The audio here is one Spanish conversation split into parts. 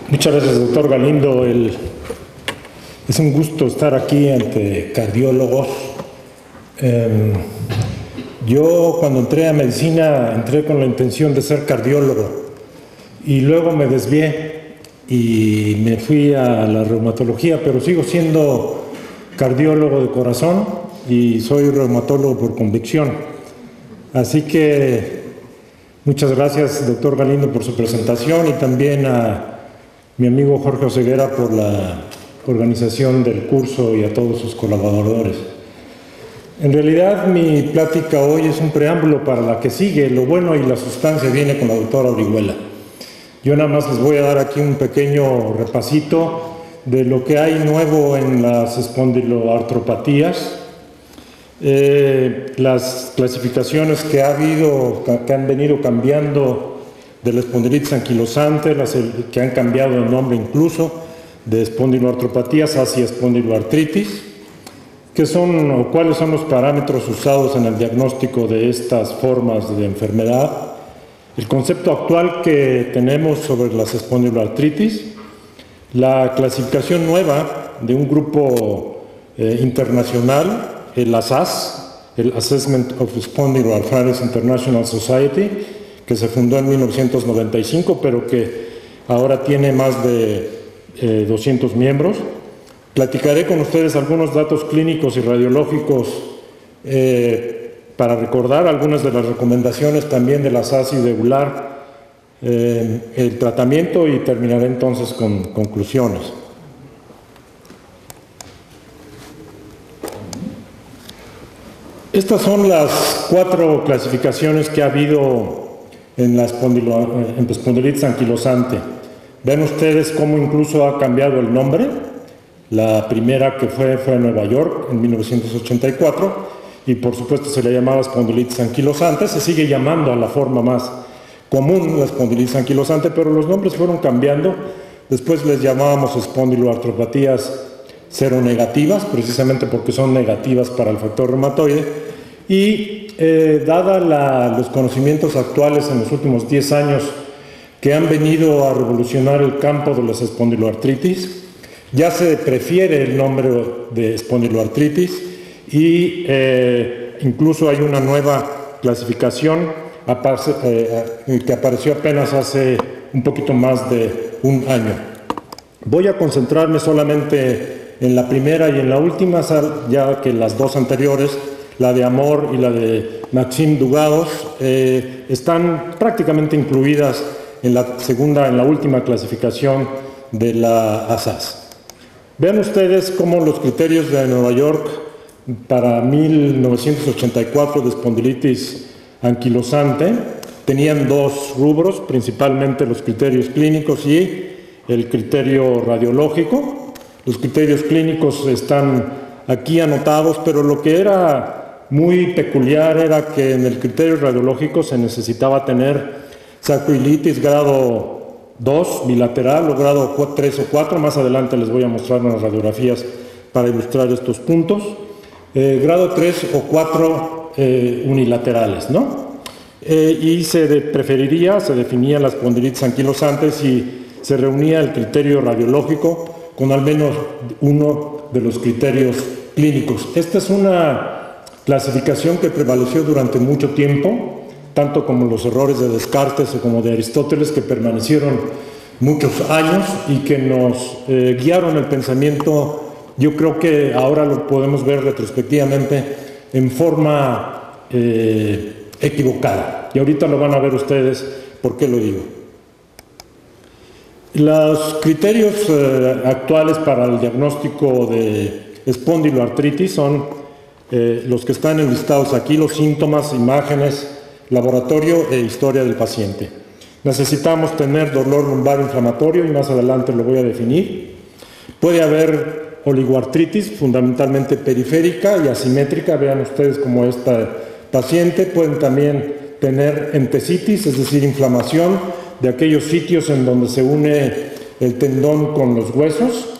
Muchas gracias, doctor Galindo. Es un gusto estar aquí ante cardiólogos. Yo cuando entré a medicina entré con la intención de ser cardiólogo y luego me desvié y me fui a la reumatología, pero sigo siendo cardiólogo de corazón y soy reumatólogo por convicción. Así que muchas gracias, doctor Galindo, por su presentación y también a mi amigo Jorge Oseguera por la organización del curso y a todos sus colaboradores. En realidad mi plática hoy es un preámbulo para la que sigue. Lo bueno y la sustancia viene con la doctora Orihuela. Yo nada más les voy a dar aquí un pequeño repasito de lo que hay nuevo en las espondiloartropatías, las clasificaciones que han venido cambiando de la espondilitis anquilosante, que han cambiado el nombre incluso de espondiloartropatías hacia espondiloartritis. ¿Qué son o cuáles son los parámetros usados en el diagnóstico de estas formas de enfermedad? El concepto actual que tenemos sobre las espondiloartritis, la clasificación nueva de un grupo internacional, el ASAS, el Assessment of Spondyloarthritis International Society, que se fundó en 1995, pero que ahora tiene más de 200 miembros. Platicaré con ustedes algunos datos clínicos y radiológicos para recordar algunas de las recomendaciones también de la SAS y de EULAR, el tratamiento, y terminaré entonces con conclusiones. Estas son las 4 clasificaciones que ha habido en la espondilitis anquilosante. Ven ustedes cómo incluso ha cambiado el nombre. La primera que fue en Nueva York en 1984 y por supuesto se le llamaba espondilitis anquilosante. Se sigue llamando a la forma más común la espondilitis anquilosante, pero los nombres fueron cambiando. Después les llamábamos espondiloartropatías seronegativas, precisamente porque son negativas para el factor reumatoide. Y dada los conocimientos actuales en los últimos 10 años que han venido a revolucionar el campo de las espondiloartritis, ya se prefiere el nombre de espondiloartritis y incluso hay una nueva clasificación que apareció apenas hace un poquito más de un año. Voy a concentrarme solamente en la primera y en la última, ya que las dos anteriores, la de Amor y la de Maxime Dugados, están prácticamente incluidas en la última clasificación de la ASAS. Vean ustedes cómo los criterios de Nueva York para 1984 de espondilitis anquilosante tenían 2 rubros, principalmente los criterios clínicos y el criterio radiológico. Los criterios clínicos están aquí anotados, pero lo que era muy peculiar era que en el criterio radiológico se necesitaba tener sacroiliitis grado 2 bilateral o grado 3 o 4, más adelante les voy a mostrar unas radiografías para ilustrar estos puntos, grado 3 o 4 unilaterales, ¿no? Y se definía la espondilitis anquilosante si se reunía el criterio radiológico con al menos uno de los criterios clínicos. Esta es una clasificación que prevaleció durante mucho tiempo, tanto como los errores de Descartes o como de Aristóteles, que permanecieron muchos años y que nos guiaron el pensamiento. Yo creo que ahora lo podemos ver retrospectivamente en forma equivocada. Y ahorita lo van a ver ustedes por qué lo digo. Los criterios actuales para el diagnóstico de espondiloartritis son los que están enlistados aquí: los síntomas, imágenes, laboratorio e historia del paciente. Necesitamos tener dolor lumbar inflamatorio y más adelante lo voy a definir. Puede haber oligoartritis, fundamentalmente periférica y asimétrica. Vean ustedes como esta paciente. Pueden también tener entesitis, es decir, inflamación de aquellos sitios en donde se une el tendón con los huesos,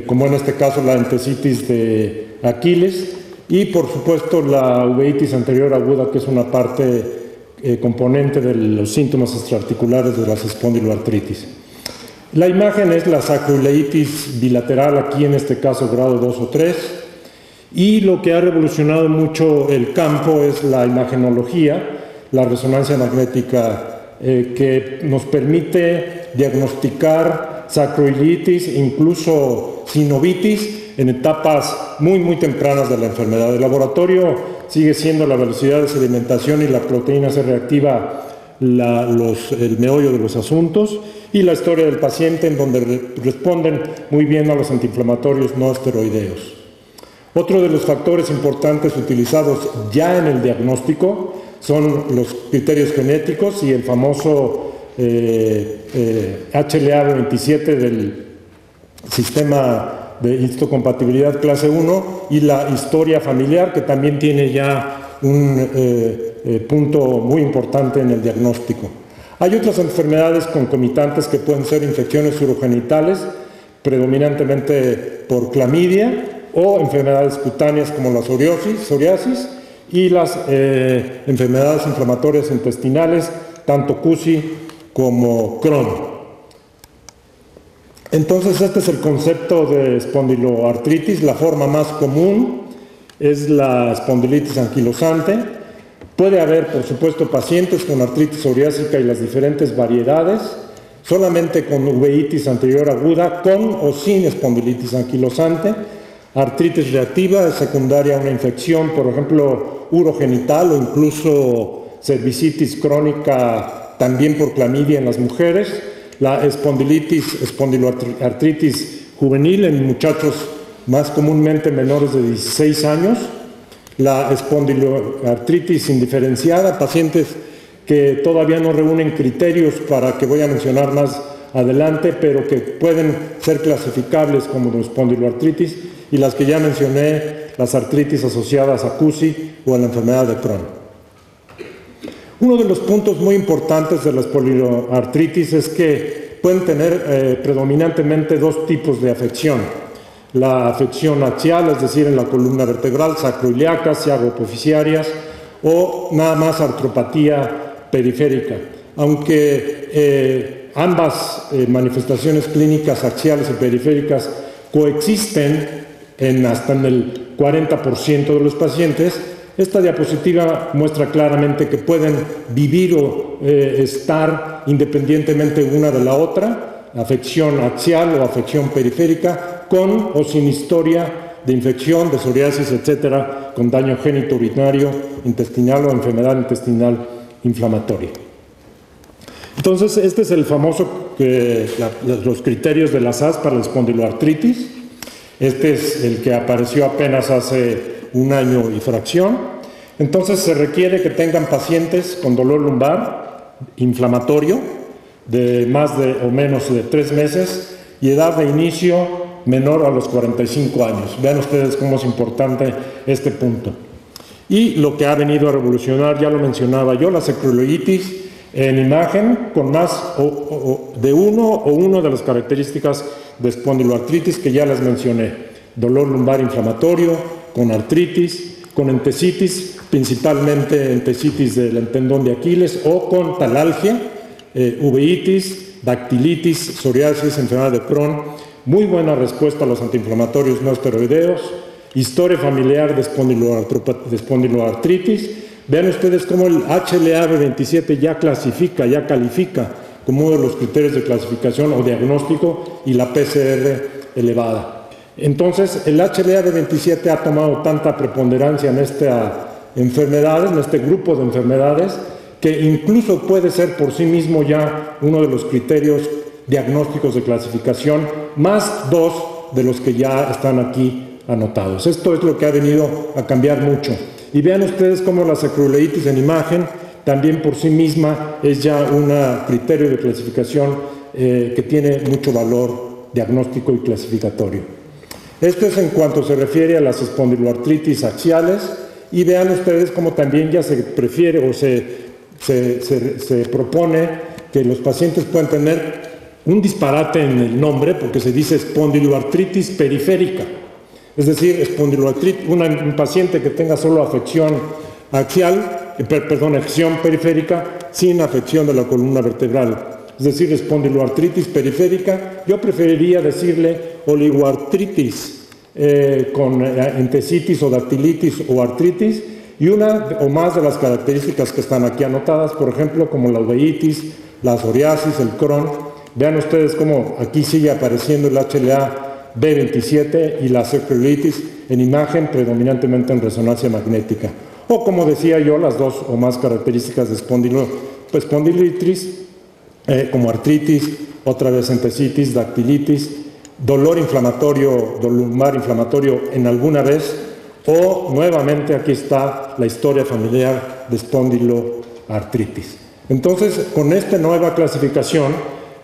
como en este caso la entesitis de Aquiles. Y por supuesto la uveitis anterior aguda, que es una parte componente de los síntomas extraarticulares de las espondiloartritis. La imagen es la sacroileitis bilateral, aquí en este caso grado 2 o 3, y lo que ha revolucionado mucho el campo es la imagenología, la resonancia magnética, que nos permite diagnosticar sacroileitis, incluso sinovitis, en etapas muy tempranas de la enfermedad. El laboratorio sigue siendo la velocidad de sedimentación y la proteína C reactiva el meollo de los asuntos, y la historia del paciente, en donde responden muy bien a los antiinflamatorios no esteroideos. Otro de los factores importantes utilizados ya en el diagnóstico son los criterios genéticos y el famoso HLA-27 del sistema de histocompatibilidad clase 1 y la historia familiar, que también tiene ya un punto muy importante en el diagnóstico. Hay otras enfermedades concomitantes que pueden ser infecciones urogenitales, predominantemente por clamidia, o enfermedades cutáneas como la psoriasis y las enfermedades inflamatorias intestinales, tanto CUSI como Crohn. Entonces, este es el concepto de espondiloartritis. La forma más común es la espondilitis anquilosante. Puede haber, por supuesto, pacientes con artritis psoriásica y las diferentes variedades, solamente con uveitis anterior aguda, con o sin espondilitis anquilosante, artritis reactiva secundaria a una infección, por ejemplo, urogenital, o incluso cervicitis crónica también por clamidia en las mujeres, la espondiloartritis juvenil en muchachos más comúnmente menores de 16 años, la espondiloartritis indiferenciada, pacientes que todavía no reúnen criterios para que voy a mencionar más adelante, pero que pueden ser clasificables como espondiloartritis, y las que ya mencioné, las artritis asociadas a CUSI o a la enfermedad de Crohn. Uno de los puntos muy importantes de la espondiloartritis es que pueden tener predominantemente dos tipos de afección. La afección axial, es decir, en la columna vertebral, sacroiliacas, ciago-epofisiarias, o nada más artropatía periférica. Aunque ambas manifestaciones clínicas axiales y periféricas coexisten hasta en el 40% de los pacientes, esta diapositiva muestra claramente que pueden vivir o estar independientemente una de la otra, afección axial o afección periférica, con o sin historia de infección, de psoriasis, etcétera, con daño genitourinario, intestinal o enfermedad intestinal inflamatoria. Entonces, este es el famoso, los criterios de la SAS para la espondiloartritis. Este es el que apareció apenas hace un año y fracción. Entonces, se requiere que tengan pacientes con dolor lumbar inflamatorio de más o menos de 3 meses y edad de inicio menor a los 45 años. Vean ustedes cómo es importante este punto. Y lo que ha venido a revolucionar, ya lo mencionaba yo, la sacroileitis en imagen con más de una de las características de espondiloartritis que ya les mencioné. Dolor lumbar inflamatorio, con artritis, con entesitis, principalmente entesitis del tendón de Aquiles, o con talalgia, uveitis, dactilitis, psoriasis, enfermedad de Crohn. Muy buena respuesta a los antiinflamatorios no esteroideos, historia familiar de espondiloartritis. Vean ustedes cómo el HLA-27 ya califica como uno de los criterios de clasificación o diagnóstico, y la PCR elevada. Entonces, el HLA-27 ha tomado tanta preponderancia en esta enfermedad, en este grupo de enfermedades, que incluso puede ser por sí mismo ya uno de los criterios diagnósticos de clasificación, más 2 de los que ya están aquí anotados. Esto es lo que ha venido a cambiar mucho. Y vean ustedes cómo la sacroileitis en imagen también por sí misma es ya un criterio de clasificación que tiene mucho valor diagnóstico y clasificatorio. Esto es en cuanto se refiere a las espondiloartritis axiales, y vean ustedes cómo también ya se prefiere o se propone que los pacientes pueden tener un disparate en el nombre, porque se dice espondiloartritis periférica, es decir, espondiloartritis, un paciente que tenga solo afección axial, afección periférica, sin afección de la columna vertebral. es decir, espondiloartritis periférica. Yo preferiría decirle oligoartritis con entesitis o dactilitis o artritis, y una o más de las características que están aquí anotadas, por ejemplo, como la uveitis, la psoriasis, el Crohn. Vean ustedes cómo aquí sigue apareciendo el HLA-B27 y la celulitis en imagen, predominantemente en resonancia magnética. O como decía yo, las dos o más características de espondilitis, como artritis, otra vez entesitis, dactilitis, dolor inflamatorio, lumbar inflamatorio en alguna vez, o nuevamente aquí está la historia familiar de espondiloartritis. Entonces, con esta nueva clasificación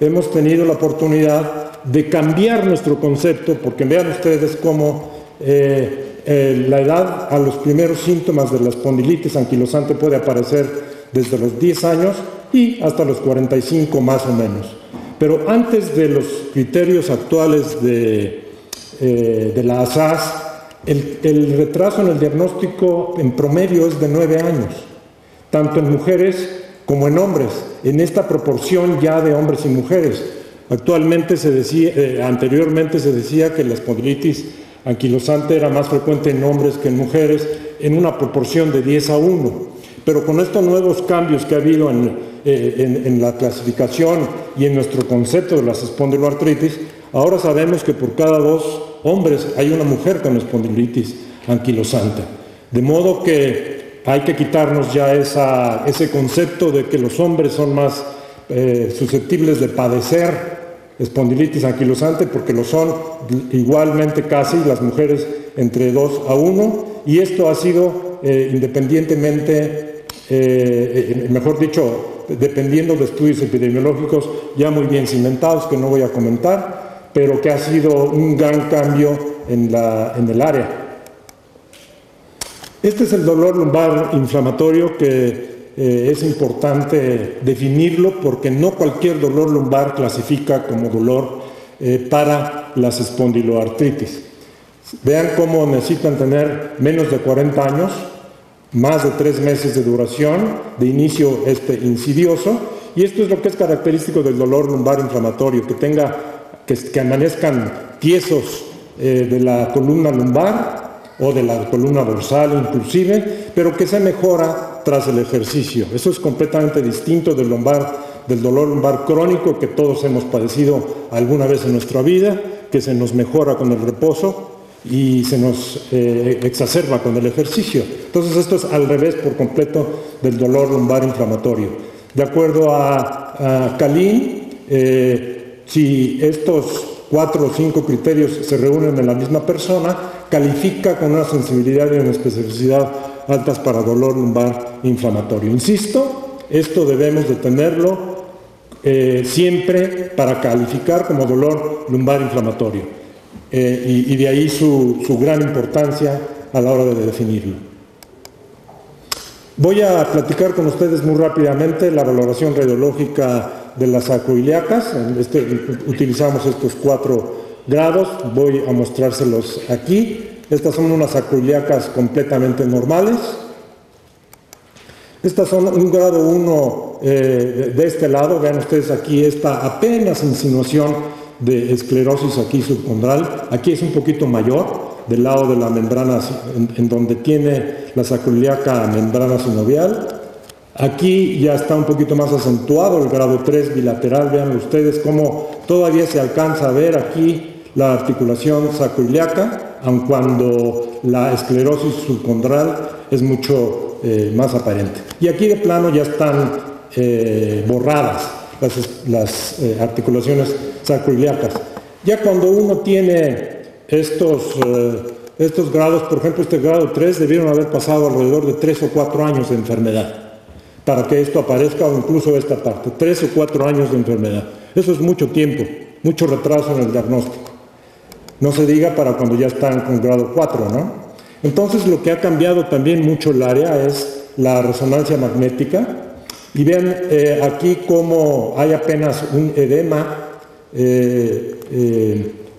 hemos tenido la oportunidad de cambiar nuestro concepto, porque vean ustedes cómo la edad a los primeros síntomas de la espondilitis anquilosante puede aparecer desde los 10 años y hasta los 45 más o menos. Pero antes de los criterios actuales de la ASAS, el retraso en el diagnóstico en promedio es de 9 años, tanto en mujeres como en hombres, en esta proporción ya de hombres y mujeres. Actualmente se decía, anteriormente se decía que la espondilitis anquilosante era más frecuente en hombres que en mujeres, en una proporción de 10:1. Pero con estos nuevos cambios que ha habido en la clasificación y en nuestro concepto de las espondiloartritis, ahora sabemos que por cada 2 hombres hay una mujer con espondilitis anquilosante. De modo que hay que quitarnos ya ese concepto de que los hombres son más susceptibles de padecer espondilitis anquilosante, porque lo son igualmente casi las mujeres entre 2:1, y esto ha sido independientemente, mejor dicho, dependiendo de estudios epidemiológicos ya muy bien cimentados, que no voy a comentar, pero que ha sido un gran cambio en el área. Este es el dolor lumbar inflamatorio, que es importante definirlo, porque no cualquier dolor lumbar clasifica como dolor para las espondiloartritis. Vean cómo necesitan tener menos de 40 años, más de 3 meses de duración, de inicio insidioso, y esto es lo que es característico del dolor lumbar inflamatorio, que amanezcan tiesos de la columna lumbar o de la columna dorsal inclusive, pero que se mejora tras el ejercicio. Eso es completamente distinto del dolor lumbar crónico que todos hemos padecido alguna vez en nuestra vida, que se nos mejora con el reposo y se nos exacerba con el ejercicio. Entonces esto es al revés por completo del dolor lumbar inflamatorio. De acuerdo a Kalin, si estos 4 o 5 criterios se reúnen en la misma persona, califica con una sensibilidad y una especificidad altas para dolor lumbar inflamatorio. Insisto, esto debemos de tenerlo siempre para calificar como dolor lumbar inflamatorio, y de ahí su gran importancia a la hora de definirlo. Voy a platicar con ustedes muy rápidamente la valoración radiológica de las sacroiliacas. Utilizamos estos 4 grados, voy a mostrárselos aquí. Estas son unas sacroiliacas completamente normales. Estas son un grado 1 de este lado. Vean ustedes aquí esta apenas insinuación de esclerosis aquí subcondral. Aquí es un poquito mayor, del lado de la membrana, en donde tiene la sacroiliaca membrana sinovial. Aquí ya está un poquito más acentuado el grado 3 bilateral. Vean ustedes cómo todavía se alcanza a ver aquí la articulación sacroiliaca, aun cuando la esclerosis subcondral es mucho más aparente. Y aquí de plano ya están borradas las articulaciones sacroiliacas. Ya cuando uno tiene estos grados, por ejemplo este grado 3, debieron haber pasado alrededor de 3 o 4 años de enfermedad para que esto aparezca, o incluso esta parte, 3 o 4 años de enfermedad. Eso es mucho tiempo, mucho retraso en el diagnóstico. No se diga para cuando ya están con grado 4, ¿no? Entonces lo que ha cambiado también mucho el área es la resonancia magnética. Y vean aquí cómo hay apenas un edema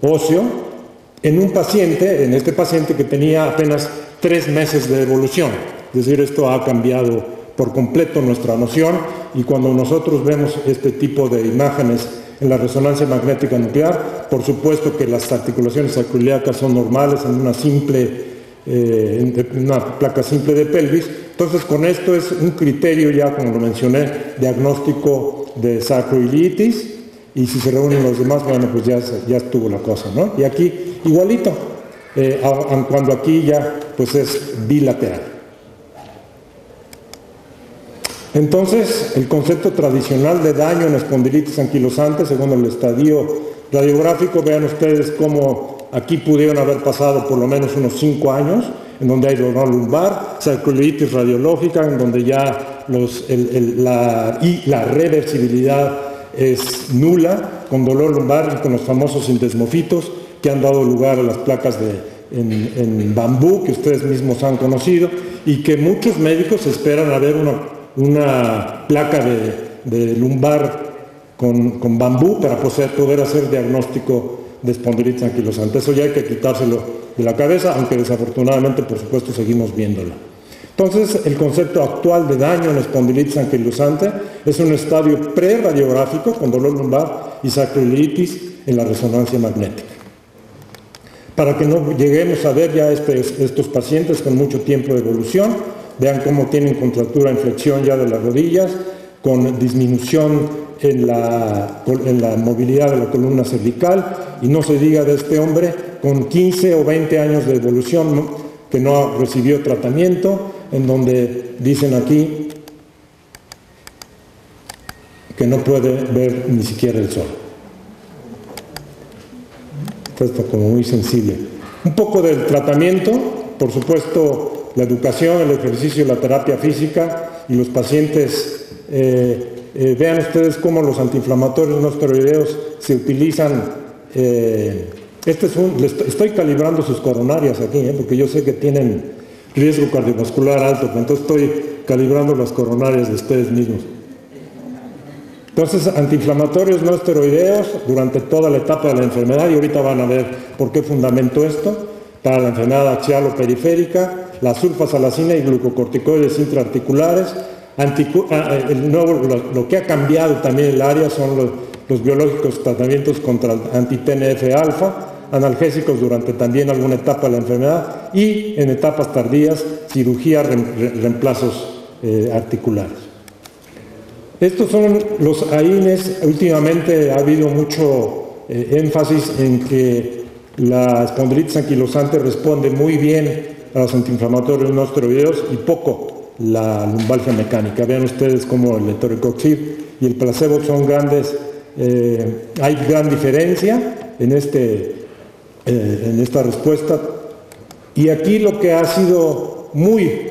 óseo en un paciente, en este paciente que tenía apenas 3 meses de evolución. Es decir, esto ha cambiado por completo nuestra noción, y cuando nosotros vemos este tipo de imágenes en la resonancia magnética nuclear, por supuesto que las articulaciones sacroiliacas son normales en una placa simple de pelvis. Entonces, con esto es un criterio ya, como lo mencioné, diagnóstico de sacroiliitis, y si se reúnen los demás, bueno, pues ya estuvo la cosa, ¿no? Y aquí igualito, cuando aquí ya pues es bilateral. Entonces, el concepto tradicional de daño en espondilitis anquilosante, según el estadio radiográfico, vean ustedes cómo aquí pudieron haber pasado por lo menos unos 5 años, en donde hay dolor lumbar, sacroiliitis radiológica, en donde ya la reversibilidad es nula, con dolor lumbar y con los famosos sindesmofitos que han dado lugar a las placas en bambú, que ustedes mismos han conocido, y que muchos médicos esperan a ver una placa de lumbar con bambú para poder hacer diagnóstico de espondilitis anquilosante. Eso ya hay que quitárselo de la cabeza, aunque desafortunadamente, por supuesto, seguimos viéndolo. Entonces, el concepto actual de daño en espondilitis anquilosante es un estadio preradiográfico con dolor lumbar y sacroiliitis en la resonancia magnética. Para que no lleguemos a ver ya estos pacientes con mucho tiempo de evolución, vean cómo tienen contractura en flexión ya de las rodillas, con disminución en la movilidad de la columna cervical, y no se diga de este hombre con 15 o 20 años de evolución que no recibió tratamiento, en donde dicen aquí que no puede ver ni siquiera el sol. Esto como muy sensible. Un poco del tratamiento, por supuesto, la educación, el ejercicio, la terapia física, y los pacientes, vean ustedes cómo los antiinflamatorios no esteroideos se utilizan. Estoy calibrando sus coronarias aquí, porque yo sé que tienen riesgo cardiovascular alto, entonces estoy calibrando las coronarias de ustedes mismos. Entonces, antiinflamatorios no esteroideos durante toda la etapa de la enfermedad, y ahorita van a ver por qué fundamento esto, para la enfermedad axial o periférica, la sulfasalacina y glucocorticoides intraarticulares. Lo que ha cambiado también el área son los biológicos, tratamientos contra anti-TNF-alfa, analgésicos durante también alguna etapa de la enfermedad, y en etapas tardías, cirugía, reemplazos articulares. Estos son los AINES. Últimamente ha habido mucho énfasis en que la espondilitis anquilosante responde muy bien a los antiinflamatorios no esteroideos y poco la lumbalgia mecánica. Vean ustedes cómo el etorecoxib y el placebo son grandes, hay gran diferencia en esta respuesta. Y aquí lo que ha sido muy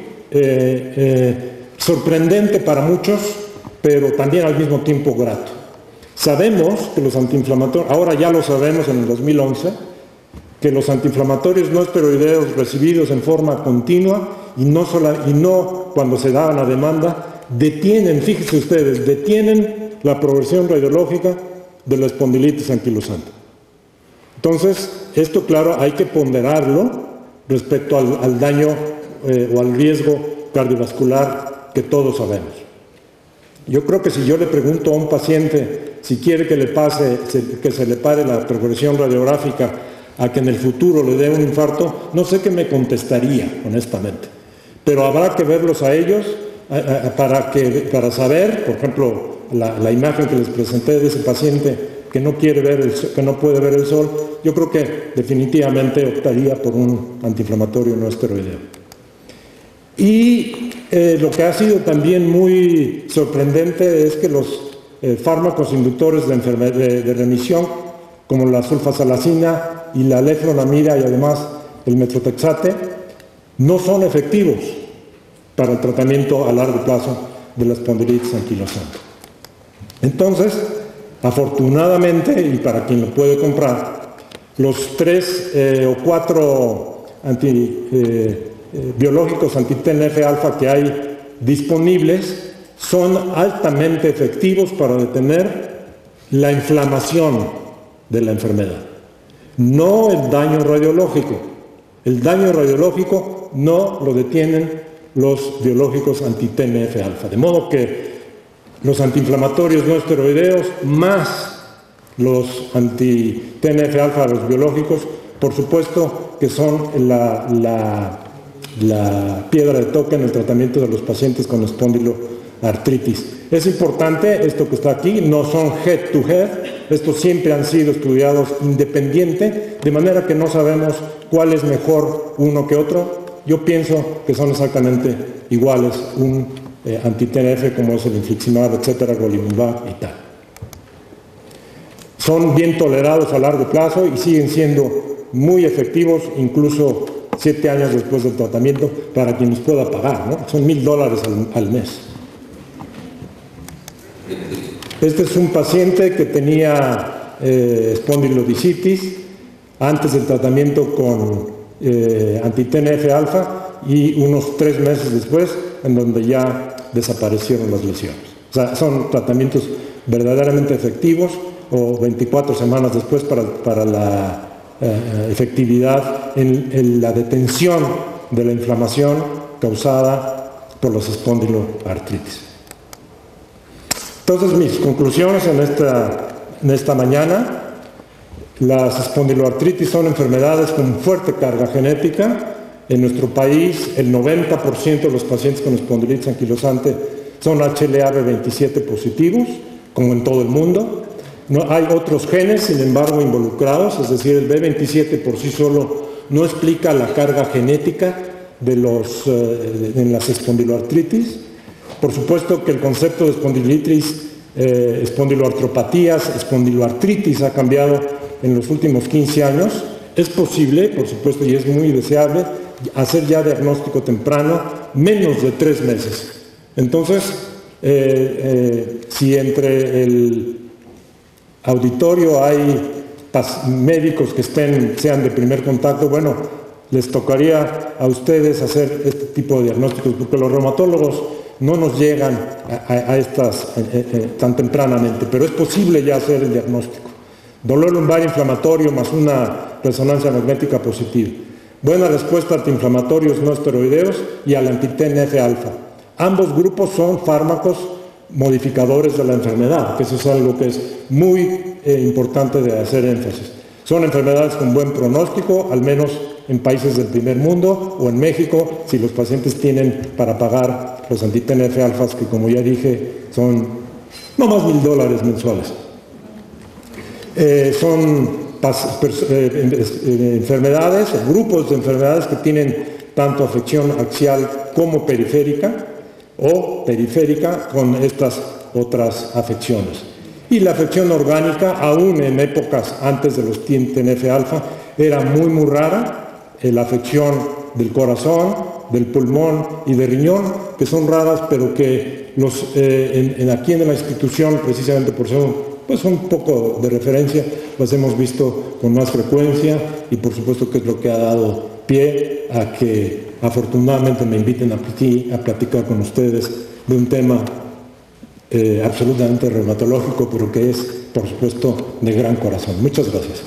sorprendente para muchos, pero también al mismo tiempo grato. Sabemos que los antiinflamatorios, ahora ya lo sabemos en el 2011, que los antiinflamatorios no esteroideos recibidos en forma continua y no cuando se daban a demanda, detienen, fíjense ustedes, detienen la progresión radiológica de la espondilitis anquilosante. Entonces, esto claro hay que ponderarlo respecto al daño o al riesgo cardiovascular que todos sabemos. Yo creo que si yo le pregunto a un paciente si quiere que se le pare la progresión radiográfica a que en el futuro le dé un infarto, no sé qué me contestaría, honestamente. Pero habrá que verlos a ellos para saber, por ejemplo, la imagen que les presenté de ese paciente que no puede ver el sol. Yo creo que definitivamente optaría por un antiinflamatorio no esteroideo. Y lo que ha sido también muy sorprendente es que los fármacos inductores de remisión, como la sulfasalacina y la leflunomida y además el metrotexate, no son efectivos para el tratamiento a largo plazo de la espondilitis anquilosante. Entonces, afortunadamente, y para quien lo puede comprar, los 3 o 4 biológicos anti-TNF-alfa que hay disponibles son altamente efectivos para detener la inflamación de la enfermedad, no el daño radiológico. El daño radiológico no lo detienen los biológicos anti-TNF-alfa. De modo que los antiinflamatorios no esteroideos más los anti-TNF-alfa, los biológicos, por supuesto que son la piedra de toque en el tratamiento de los pacientes con espondiloartritis. Es importante, esto que está aquí, no son head to head, estos siempre han sido estudiados independiente, de manera que no sabemos cuál es mejor uno que otro. Yo pienso que son exactamente iguales, un anti-TNF como es el infliximab, etcétera, golimumab y tal. Son bien tolerados a largo plazo y siguen siendo muy efectivos, incluso 7 años después del tratamiento, para quien los pueda pagar, ¿no? Son $1000 al mes. Este es un paciente que tenía espondilodicitis antes del tratamiento con anti-TNF-alfa y unos 3 meses después, en donde ya desaparecieron las lesiones. O sea, son tratamientos verdaderamente efectivos, o 24 semanas después para la efectividad en la detención de la inflamación causada por las espondiloartritis. Entonces, mis conclusiones en esta mañana: las espondiloartritis son enfermedades con fuerte carga genética. En nuestro país, el 90% de los pacientes con espondilitis anquilosante son HLA-B27 positivos, como en todo el mundo. No hay otros genes, sin embargo, involucrados, es decir, el B27 por sí solo no explica la carga genética en las espondiloartritis. Por supuesto que el concepto de espondilitis, espondiloartropatías, espondiloartritis ha cambiado en los últimos 15 años. Es posible, por supuesto, y es muy deseable, hacer ya diagnóstico temprano menos de 3 meses. Entonces, si entre el auditorio hay médicos que sean de primer contacto, bueno, les tocaría a ustedes hacer este tipo de diagnósticos, porque los reumatólogos no nos llegan a estas tan tempranamente, pero es posible ya hacer el diagnóstico. Dolor lumbar inflamatorio más una resonancia magnética positiva. Buena respuesta a antiinflamatorios no esteroideos y al anti-TNF-alfa. Ambos grupos son fármacos modificadores de la enfermedad, que eso es algo que es muy importante de hacer énfasis. Son enfermedades con buen pronóstico, al menos en países del primer mundo o en México, si los pacientes tienen para pagar los anti-TNF-alfas, que como ya dije, son no más $1000 mensuales. Son enfermedades, grupos de enfermedades que tienen tanto afección axial como periférica, o periférica con estas otras afecciones. Y la afección orgánica, aún en épocas antes de los TNF-alfa, era muy rara. La afección del corazón, del pulmón y del riñón, que son raras, pero que aquí en la institución, precisamente por ser un poco de referencia, las hemos visto con más frecuencia, y por supuesto que es lo que ha dado pie a que afortunadamente me inviten a platicar con ustedes de un tema absolutamente reumatológico, pero que es, por supuesto, de gran corazón. Muchas gracias.